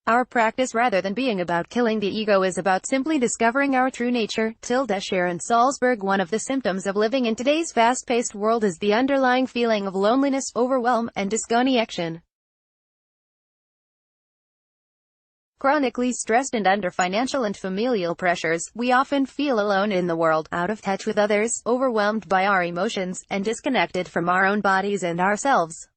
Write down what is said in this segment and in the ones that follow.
Our practice, rather than being about killing the ego, is about simply discovering our true nature. Sharon Salzberg. One of the symptoms of living in today's fast-paced world is the underlying feeling of loneliness, overwhelm, and disconnection. Chronically stressed and under financial and familial pressures, we often feel alone in the world, out of touch with others, overwhelmed by our emotions, and disconnected from our own bodies and ourselves.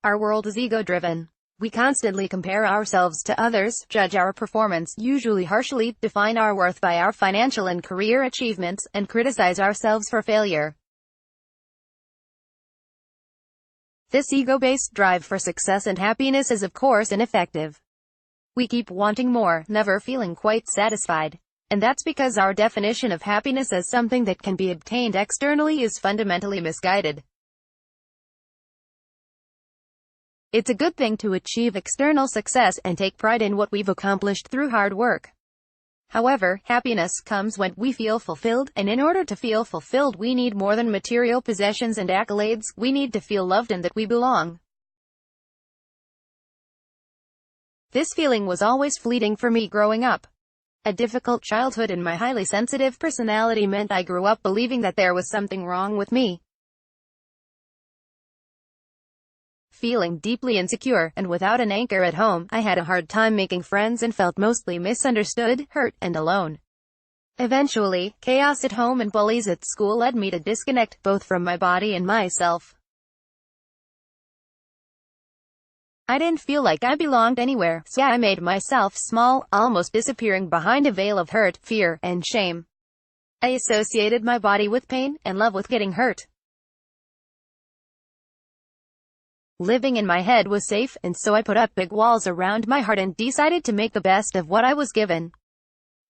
Our world is ego-driven. We constantly compare ourselves to others, judge our performance, usually harshly, define our worth by our financial and career achievements, and criticize ourselves for failure. This ego-based drive for success and happiness is of course ineffective. We keep wanting more, never feeling quite satisfied. And that's because our definition of happiness as something that can be obtained externally is fundamentally misguided. It's a good thing to achieve external success and take pride in what we've accomplished through hard work. However, happiness comes when we feel fulfilled, and in order to feel fulfilled we need more than material possessions and accolades. We need to feel loved and that we belong. This feeling was always fleeting for me growing up. A difficult childhood and my highly sensitive personality meant I grew up believing that there was something wrong with me. Feeling deeply insecure, and without an anchor at home, I had a hard time making friends and felt mostly misunderstood, hurt, and alone. Eventually, chaos at home and bullies at school led me to disconnect, both from my body and myself. I didn't feel like I belonged anywhere, so I made myself small, almost disappearing behind a veil of hurt, fear, and shame. I associated my body with pain, and love with getting hurt. Living in my head was safe, and so I put up big walls around my heart and decided to make the best of what I was given.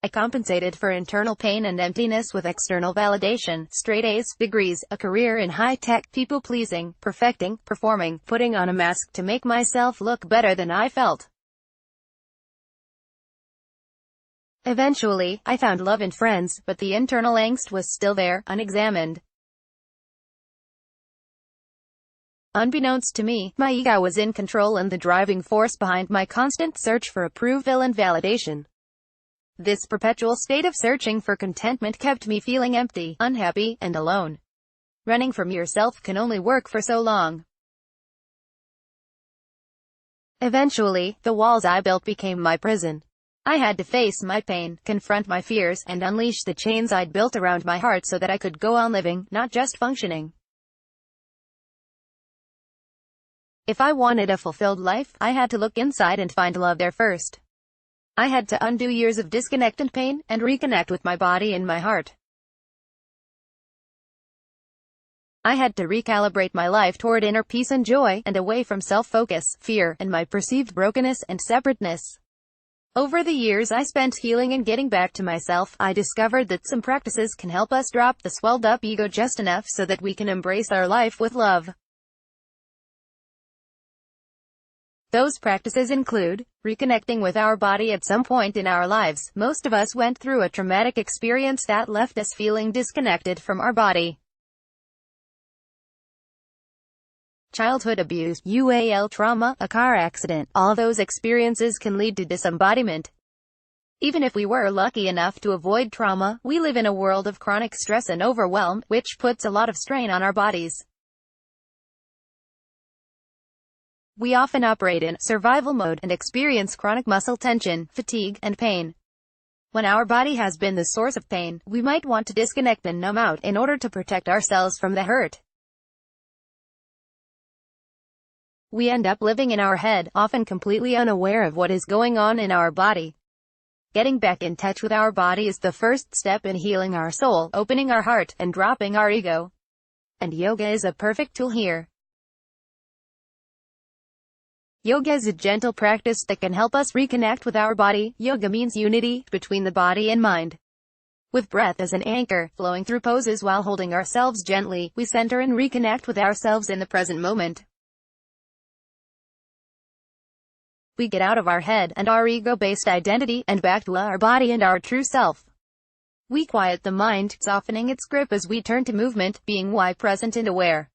I compensated for internal pain and emptiness with external validation, straight A's, degrees, a career in high-tech, people-pleasing, perfecting, performing, putting on a mask to make myself look better than I felt. Eventually, I found love and friends, but the internal angst was still there, unexamined. Unbeknownst to me, my ego was in control and the driving force behind my constant search for approval and validation. This perpetual state of searching for contentment kept me feeling empty, unhappy, and alone. Running from yourself can only work for so long. Eventually, the walls I built became my prison. I had to face my pain, confront my fears, and unleash the chains I'd built around my heart so that I could go on living, not just functioning. If I wanted a fulfilled life, I had to look inside and find love there first. I had to undo years of disconnect and pain, and reconnect with my body and my heart. I had to recalibrate my life toward inner peace and joy, and away from self-focus, fear, and my perceived brokenness and separateness. Over the years I spent healing and getting back to myself, I discovered that some practices can help us drop the swelled-up ego just enough so that we can embrace our life with love. Those practices include reconnecting with our body. At some point in our lives, most of us went through a traumatic experience that left us feeling disconnected from our body. Childhood abuse, UAL trauma, a car accident, all those experiences can lead to disembodiment. Even if we were lucky enough to avoid trauma, we live in a world of chronic stress and overwhelm, which puts a lot of strain on our bodies. We often operate in survival mode and experience chronic muscle tension, fatigue, and pain. When our body has been the source of pain, we might want to disconnect and numb out in order to protect ourselves from the hurt. We end up living in our head, often completely unaware of what is going on in our body. Getting back in touch with our body is the first step in healing our soul, opening our heart, and dropping our ego. And yoga is a perfect tool here. Yoga is a gentle practice that can help us reconnect with our body. Yoga means unity between the body and mind. With breath as an anchor, flowing through poses while holding ourselves gently, we center and reconnect with ourselves in the present moment. We get out of our head and our ego-based identity, and back to our body and our true self. We quiet the mind, softening its grip as we turn to movement, being present and aware.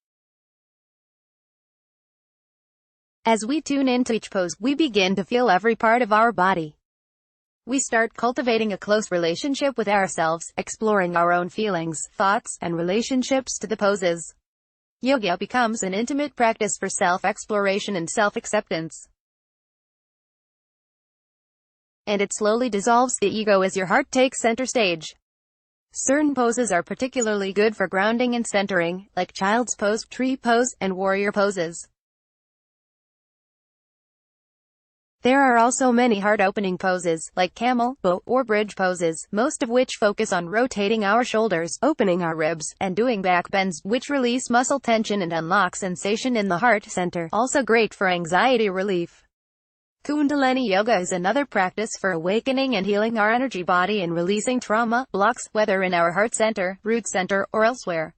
As we tune into each pose, we begin to feel every part of our body. We start cultivating a close relationship with ourselves, exploring our own feelings, thoughts, and relationships to the poses. Yoga becomes an intimate practice for self-exploration and self-acceptance. And it slowly dissolves the ego as your heart takes center stage. Certain poses are particularly good for grounding and centering, like child's pose, tree pose, and warrior poses. There are also many heart-opening poses, like camel, bow, or bridge poses, most of which focus on rotating our shoulders, opening our ribs, and doing back bends, which release muscle tension and unlock sensation in the heart center, also great for anxiety relief. Kundalini Yoga is another practice for awakening and healing our energy body and releasing trauma, blocks, whether in our heart center, root center, or elsewhere.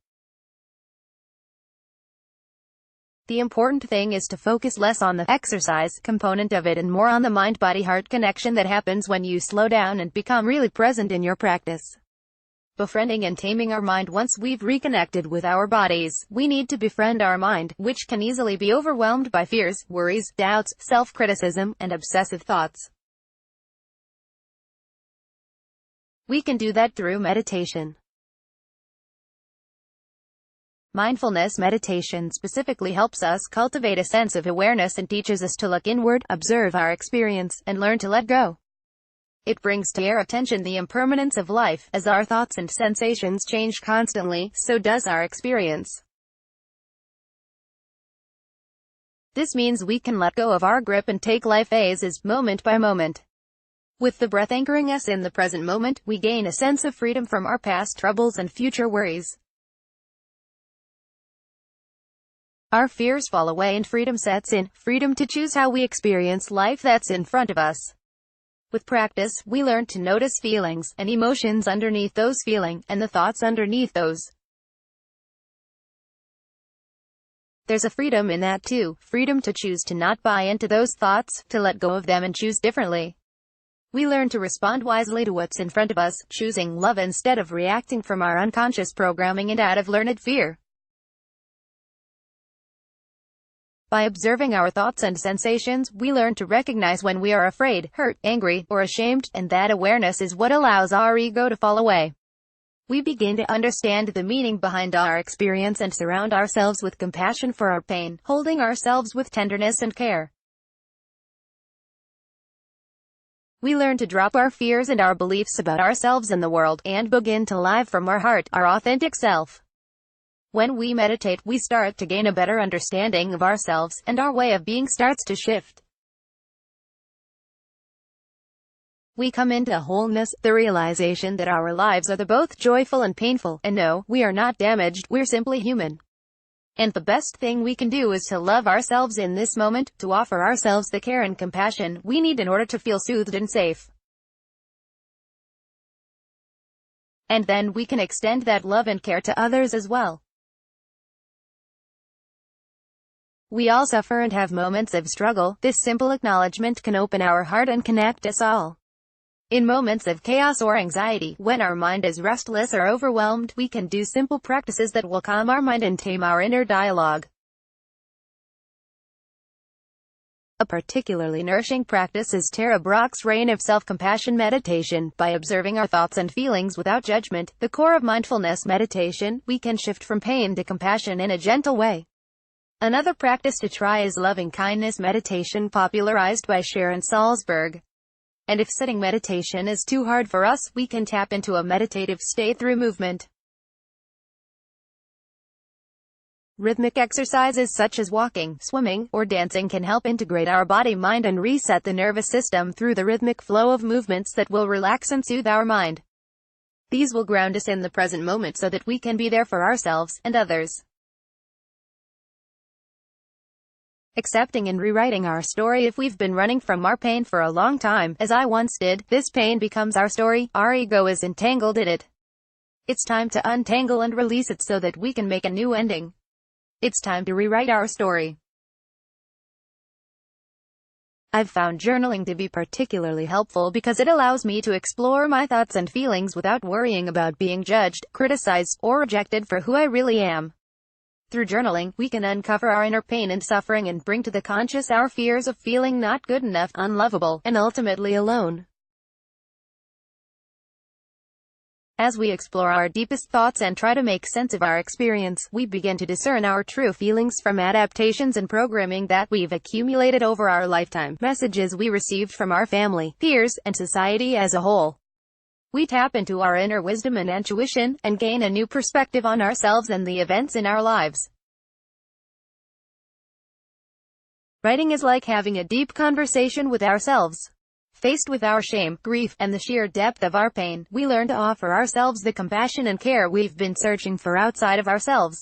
The important thing is to focus less on the exercise component of it and more on the mind-body-heart connection that happens when you slow down and become really present in your practice. Befriending and taming our mind. Once we've reconnected with our bodies, we need to befriend our mind, which can easily be overwhelmed by fears, worries, doubts, self-criticism, and obsessive thoughts. We can do that through meditation. Mindfulness meditation specifically helps us cultivate a sense of awareness and teaches us to look inward, observe our experience, and learn to let go. It brings to our attention the impermanence of life. As our thoughts and sensations change constantly, so does our experience. This means we can let go of our grip and take life phases, moment by moment. With the breath anchoring us in the present moment, we gain a sense of freedom from our past troubles and future worries. Our fears fall away and freedom sets in, freedom to choose how we experience life that's in front of us. With practice, we learn to notice feelings, and emotions underneath those feelings, and the thoughts underneath those. There's a freedom in that too, freedom to choose to not buy into those thoughts, to let go of them and choose differently. We learn to respond wisely to what's in front of us, choosing love instead of reacting from our unconscious programming and out of learned fear. By observing our thoughts and sensations, we learn to recognize when we are afraid, hurt, angry, or ashamed, and that awareness is what allows our ego to fall away. We begin to understand the meaning behind our experience and surround ourselves with compassion for our pain, holding ourselves with tenderness and care. We learn to drop our fears and our beliefs about ourselves and the world, and begin to live from our heart, our authentic self. When we meditate, we start to gain a better understanding of ourselves, and our way of being starts to shift. We come into wholeness, the realization that our lives are both joyful and painful, and no, we are not damaged, we're simply human. And the best thing we can do is to love ourselves in this moment, to offer ourselves the care and compassion we need in order to feel soothed and safe. And then we can extend that love and care to others as well. We all suffer and have moments of struggle. This simple acknowledgement can open our heart and connect us all. In moments of chaos or anxiety, when our mind is restless or overwhelmed, we can do simple practices that will calm our mind and tame our inner dialogue. A particularly nourishing practice is Tara Brach's Rain of Self-Compassion meditation. By observing our thoughts and feelings without judgment, the core of mindfulness meditation, we can shift from pain to compassion in a gentle way. Another practice to try is loving-kindness meditation, popularized by Sharon Salzberg. And if sitting meditation is too hard for us, we can tap into a meditative state through movement. Rhythmic exercises such as walking, swimming, or dancing can help integrate our body, mind, and reset the nervous system through the rhythmic flow of movements that will relax and soothe our mind. These will ground us in the present moment so that we can be there for ourselves and others. Accepting and rewriting our story. If we've been running from our pain for a long time, as I once did, this pain becomes our story. Our ego is entangled in it. It's time to untangle and release it so that we can make a new ending. It's time to rewrite our story. I've found journaling to be particularly helpful because it allows me to explore my thoughts and feelings without worrying about being judged, criticized, or rejected for who I really am. Through journaling, we can uncover our inner pain and suffering and bring to the conscious our fears of feeling not good enough, unlovable, and ultimately alone. As we explore our deepest thoughts and try to make sense of our experience, we begin to discern our true feelings from adaptations and programming that we've accumulated over our lifetime, messages we received from our family, peers, and society as a whole. We tap into our inner wisdom and intuition, and gain a new perspective on ourselves and the events in our lives. Writing is like having a deep conversation with ourselves. Faced with our shame, grief, and the sheer depth of our pain, we learn to offer ourselves the compassion and care we've been searching for outside of ourselves.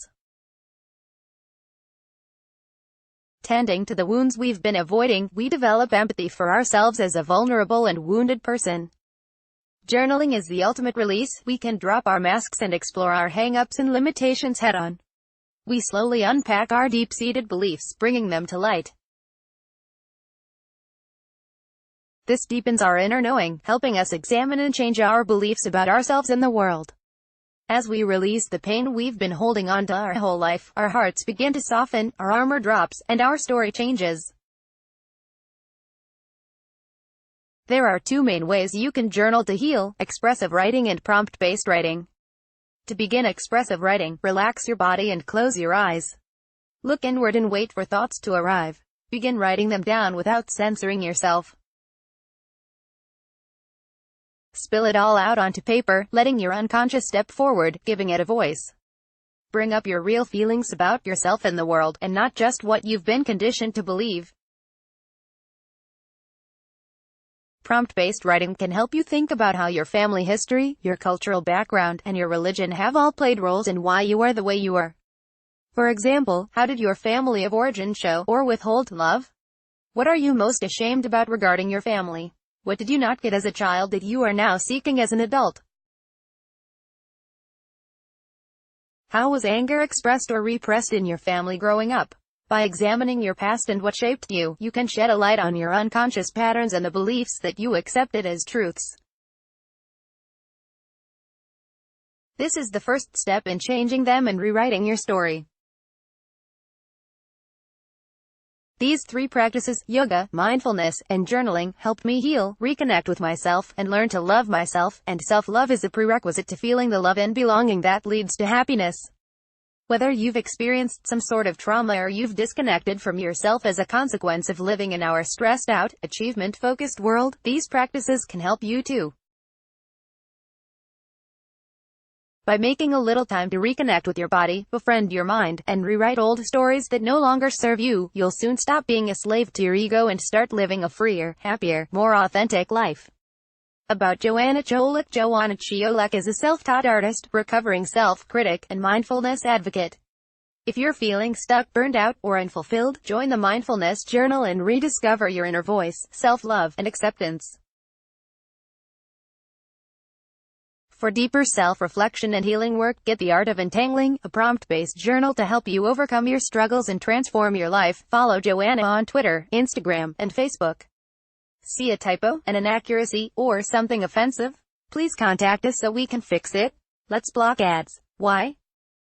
Tending to the wounds we've been avoiding, we develop empathy for ourselves as a vulnerable and wounded person. Journaling is the ultimate release. We can drop our masks and explore our hang-ups and limitations head-on. We slowly unpack our deep-seated beliefs, bringing them to light. This deepens our inner knowing, helping us examine and change our beliefs about ourselves and the world. As we release the pain we've been holding on to our whole life, our hearts begin to soften, our armor drops, and our story changes. There are two main ways you can journal to heal: expressive writing and prompt-based writing. To begin expressive writing, relax your body and close your eyes. Look inward and wait for thoughts to arrive. Begin writing them down without censoring yourself. Spill it all out onto paper, letting your unconscious step forward, giving it a voice. Bring up your real feelings about yourself and the world, and not just what you've been conditioned to believe. Prompt-based writing can help you think about how your family history, your cultural background, and your religion have all played roles in why you are the way you are. For example, how did your family of origin show or withhold love? What are you most ashamed about regarding your family? What did you not get as a child that you are now seeking as an adult? How was anger expressed or repressed in your family growing up? By examining your past and what shaped you, you can shed a light on your unconscious patterns and the beliefs that you accepted as truths. This is the first step in changing them and rewriting your story. These three practices, yoga, mindfulness, and journaling, helped me heal, reconnect with myself, and learn to love myself, and self-love is a prerequisite to feeling the love and belonging that leads to happiness. Whether you've experienced some sort of trauma or you've disconnected from yourself as a consequence of living in our stressed-out, achievement-focused world, these practices can help you too. By making a little time to reconnect with your body, befriend your mind, and rewrite old stories that no longer serve you, you'll soon stop being a slave to your ego and start living a freer, happier, more authentic life. About Joanna Cholak. Joanna Cholak is a self-taught artist, recovering self-critic, and mindfulness advocate. If you're feeling stuck, burned out, or unfulfilled, join the Mindfulness Journal and rediscover your inner voice, self-love, and acceptance. For deeper self-reflection and healing work, get The Art of Untangling, a prompt-based journal to help you overcome your struggles and transform your life. Follow Joanna on Twitter, Instagram, and Facebook. See a typo, an inaccuracy, or something offensive? Please contact us so we can fix it. Let's block ads. Why?